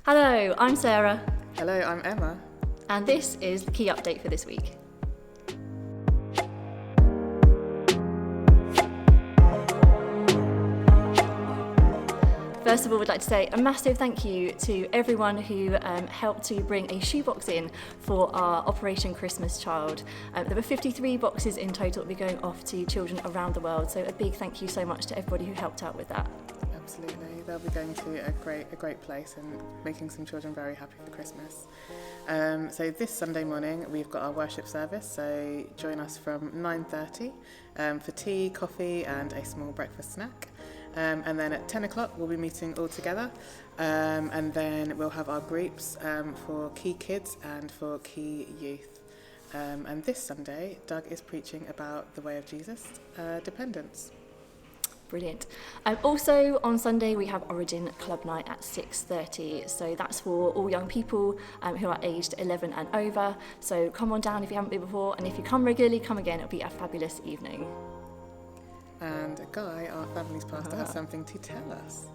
Hello, I'm Sarah. Hello, I'm Emma. And this is the key update for this week. First of all, we'd like to say a massive thank you to everyone who helped to bring a shoebox in for our Operation Christmas Child. There were 53 boxes in total that will be going off to children around the world, so a big thank you so much to everybody who helped out with that. Absolutely, they'll be going to a great place and making some children very happy for Christmas. So this Sunday morning we've got our worship service, so join us from 9:30 for tea, coffee and a small breakfast snack. And then at 10 o'clock we'll be meeting all together, and then we'll have our groups for key kids and for key youth. And this Sunday Doug is preaching about the way of Jesus, dependence. Brilliant. Also on Sunday we have Origin Club Night at 6:30, so that's for all young people who are aged 11 and over. So come on down if you haven't been before, and if you come regularly, come again. It'll be a fabulous evening. And Guy, our family's pastor, has something to tell us.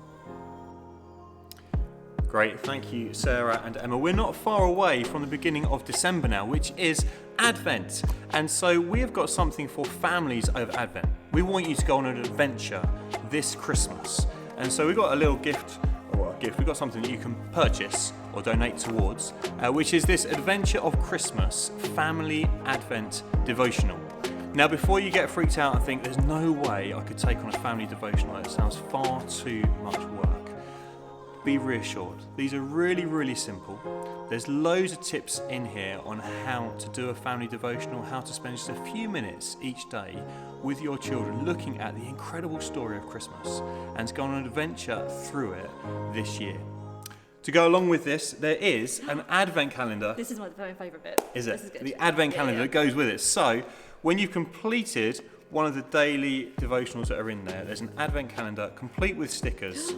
Great, thank you Sarah and Emma. We're not far away from the beginning of December now, which is Advent. And so we have got something for families over Advent. We want you to go on an adventure this Christmas. And so we've got a little gift, we've got something that you can purchase or donate towards, which is this Adventure of Christmas Family Advent Devotional. Now, before you get freaked out and think there's no way I could take on a family devotional, it sounds far too much work, be reassured. These are really, really simple. There's loads of tips in here on how to do a family devotional, how to spend just a few minutes each day with your children looking at the incredible story of Christmas and to go on an adventure through it this year. To go along with this, there is an Advent calendar. This is my very favourite bit. Is it? This is good. The Advent calendar that goes with it. So, when you've completed one of the daily devotionals that are in there, there's an Advent calendar complete with stickers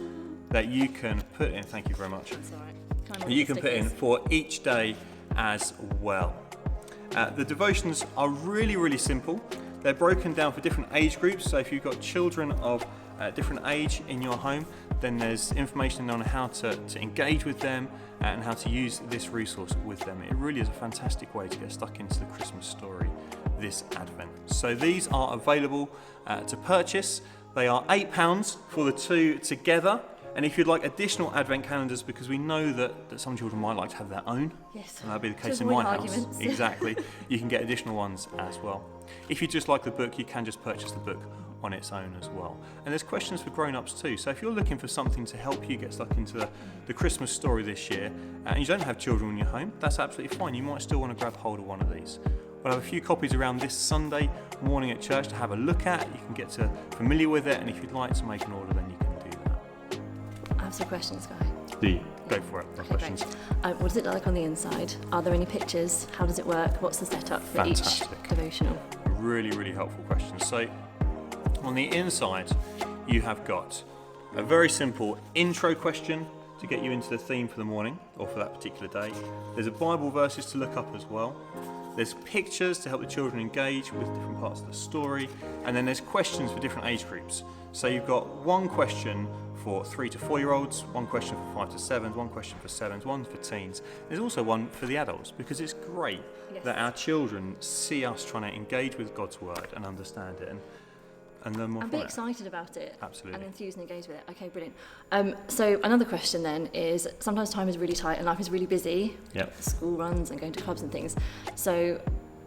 that you can put in. Thank you very much. That's all right. That you can put in for each day as well. The devotions are really, really simple. They're broken down for different age groups. So if you've got children of different age in your home, then there's information on how to engage with them and how to use this resource with them. It really is a fantastic way to get stuck into the Christmas story this Advent. So these are available to purchase. They are £8 for the two together. And if you'd like additional Advent calendars, because we know that some children might like to have their own, yes, and that'll be the case to in my avoid house. arguments. Exactly. You can get additional ones as well. If you just like the book, you can just purchase the book on its own as well. And there's questions for grown-ups too. So if you're looking for something to help you get stuck into the Christmas story this year, and you don't have children in your home, that's absolutely fine. You might still want to grab hold of one of these. We'll have a few copies around this Sunday morning at church to have a look at. You can get familiar with it, and if you'd like to make an order, then you can do that. I have some questions, Guy. Do you? Go for it. Okay, Questions. great. What does it look like on the inside? Are there any pictures? How does it work? What's the setup for each devotional? Really, really helpful questions. So, on the inside, you have got a very simple intro question to get you into the theme for the morning or for that particular day. There's a Bible verses to look up as well. There's pictures to help the children engage with different parts of the story. And then there's questions for different age groups. So you've got one question for 3 to 4 year olds, one question for 5 to 7s, one question for 7s, one for teens. There's also one for the adults, because it's great that our children see us trying to engage with God's word and understand it and learn more and from be it. excited about it. Absolutely. And enthused and engaged with it. Okay, brilliant. So another question then is, sometimes time is really tight and life is really busy. Yep. School runs and going to clubs and things. So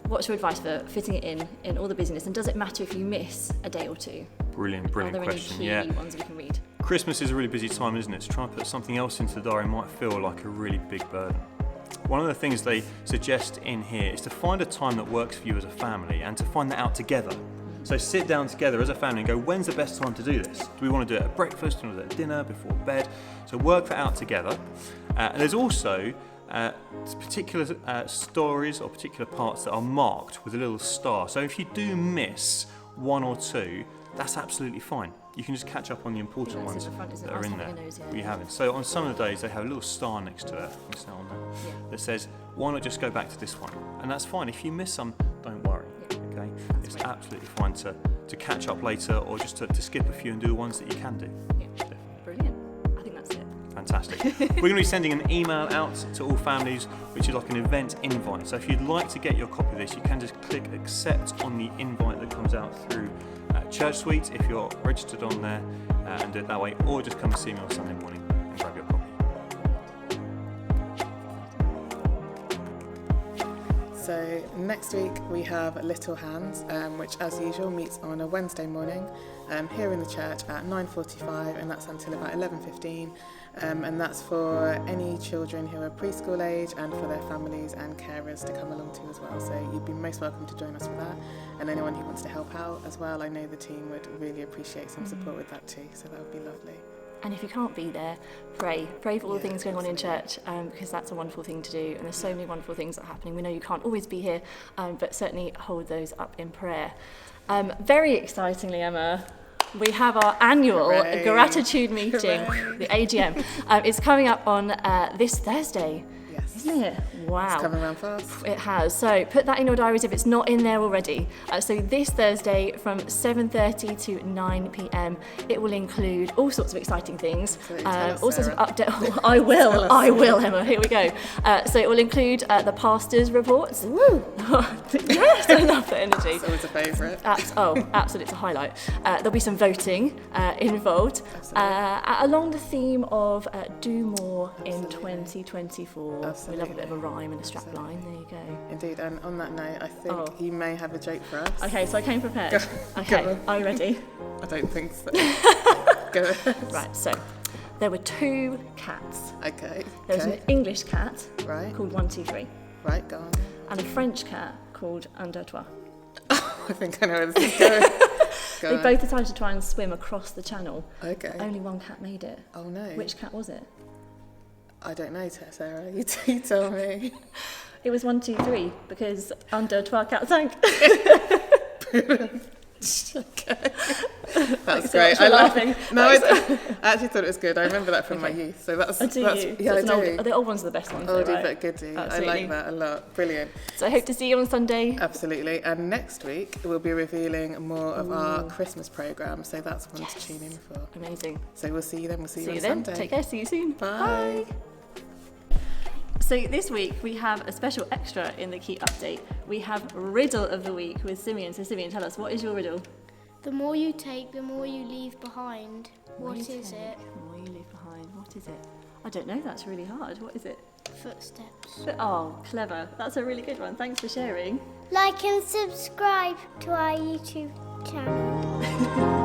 what's your advice for fitting it in all the busyness? And does it matter if you miss a day or two? Brilliant Are there question. any key ones we can read? Christmas is a really busy time, isn't it? To try and put something else into the diary might feel like a really big burden. One of the things they suggest in here is to find a time that works for you as a family and to find that out together. So sit down together as a family and go, when's the best time to do this? Do we want to do it at breakfast? Do we want to do it at dinner, before bed? So work that out together. And there's also particular stories or particular parts that are marked with a little star. So if you do miss one or two, that's absolutely fine. You can just catch up on the important ones that are in there. We haven't. So on some of the days they have a little star next to it, on there, that says, why not just go back to this one? And that's fine. If you miss some, don't worry. Okay, it's absolutely fine to catch up later, or just to skip a few and do the ones that you can do. Yeah. Brilliant. I think that's it. Fantastic. We're going to be sending an email out to all families, which is like an event invite. So if you'd like to get your copy of this, you can just click accept on the invite that comes out through Church Suite if you're registered on there, and do it that way, or just come and see me on Sunday morning and grab your copy. So next week we have Little Hands, which as usual meets on a Wednesday morning here in the church at 9:45, and that's until about 11:15, and that's for any children who are preschool age and for their families and carers to come along to as well. So you'd be most welcome to join us for that, and anyone who wants to help out as well. I know the team would really appreciate some support with that too, so that would be lovely. And if you can't be there, pray for all the things going on in church, because that's a wonderful thing to do, and there's so many wonderful things that are happening. We know you can't always be here, but certainly hold those up in prayer. Very excitingly, Emma, we have our annual gratitude meeting, the AGM. It's coming up on this Thursday. Yes. Isn't it? Wow. It's coming around fast. It has. So put that in your diaries if it's not in there already. So this Thursday from 7:30 to 9 p.m. It will include all sorts of exciting things. All sorts of updates. Oh, I will, Emma. Here we go. So it will include the pastor's reports. Woo! Yes, I love that energy. It's always a favourite. Absolutely, it's a highlight. There'll be some voting involved along the theme of do more in 2024. Absolutely. We love a bit of a rhyme and a strap line. There you go. Indeed, and on that note, I think you may have a joke for us. Okay, so I came prepared. Go Okay, on. are you ready? I don't think so. Go ahead. Right, so there were two cats. Okay. There was an English cat Right. called 123 Right, go on. and a French cat called Un, deux, trois. I think I know where this is going. Go They on. both decided to try and swim across the channel. Okay. Only one cat made it. Oh no. Which cat was it? I don't know, Sarah. You tell me. It was 123 because Un, deux, trois cat sank. Okay. That's So great. much for laughing. No, I actually thought it was good. I remember that from my youth. So that's Do you? yeah, So I it's do. the old ones are the best ones. though, Oldie right? but goodie. I Absolutely. like that a lot. Brilliant. So I hope to see you on Sunday. Absolutely. And next week we'll be revealing more of our Christmas programme. So that's one to tune in for. Amazing. So we'll see you then. We'll see you See on you then. Sunday. Take care. See you soon. Bye. So this week we have a special extra in the Key Update. We have Riddle of the Week with Simeon. So Simeon, tell us, what is your riddle? The more you take, the more you leave behind. What is it? The more you leave behind. What is it? I don't know. That's really hard. What is it? Footsteps. Oh, clever. That's a really good one. Thanks for sharing. Like and subscribe to our YouTube channel.